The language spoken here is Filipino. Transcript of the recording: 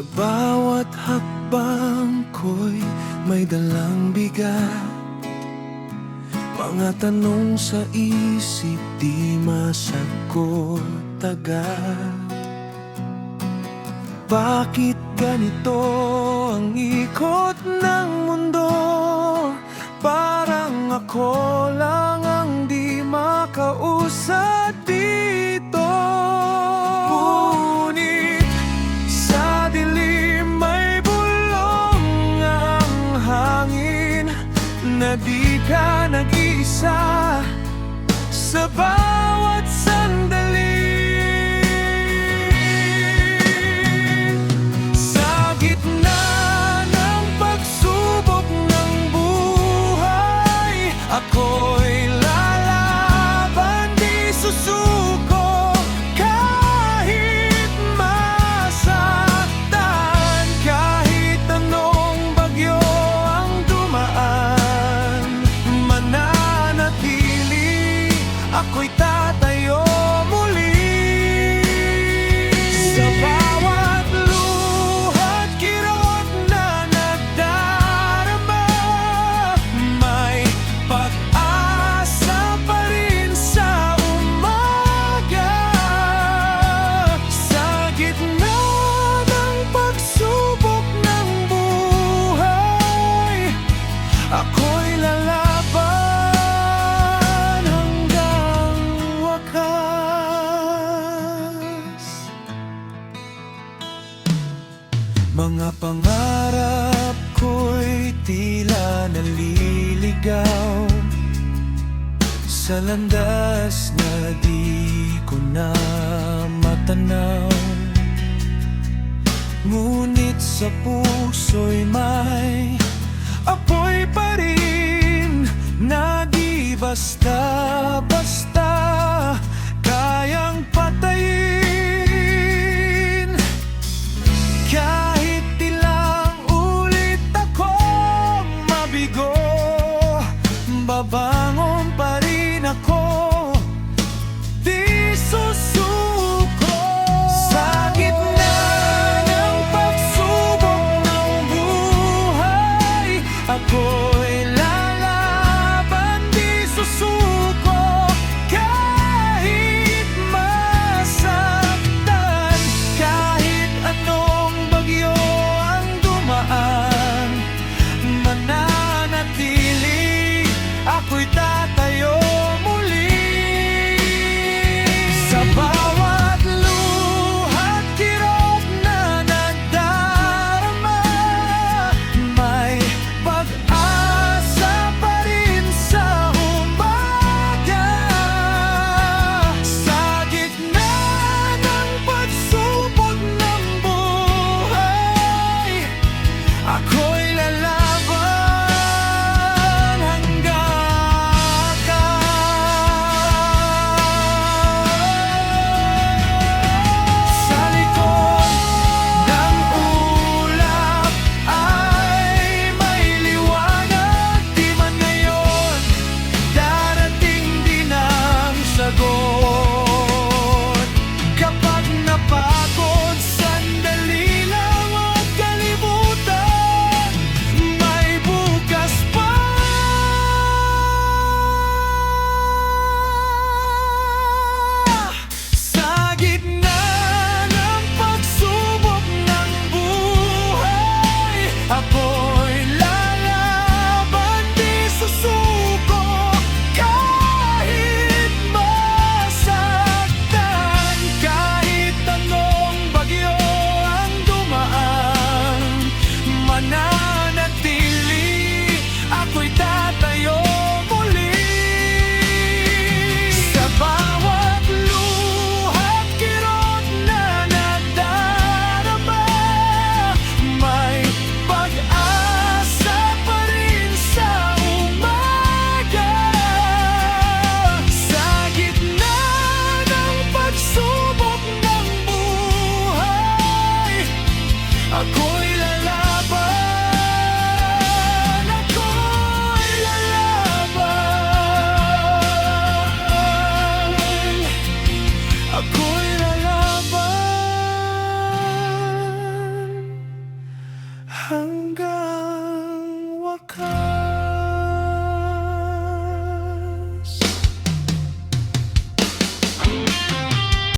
Sa bawat hakbang ko'y may dalang bigat, mga tanong sa isip di masagot agad. Bakit ganito ang ikot ng mundo? Parang ako lang ang di makausad dito. Ngunit sa dilim may bulong ang hangin, na di ka nag-iisa sa bawat sandali. Sa gitna ng pagsubok ng buhay, ako'y lalaban, di susuko kahit masaktan, kahit anong bagyo ang dumaan. Mananatili, ako'y tatayo muli. Sa bawat luha't kirot na nagdarama, may pag-asa pa rin sa umaga. Sa gitna ng pagsubok ng buhay, ako'y lalaban hanggang wakas. Mga pangarap ko'y tila naliligaw sa landas na di ko na matanaw. Ngunit sa puso'y may apoy pa rin na di basta-basta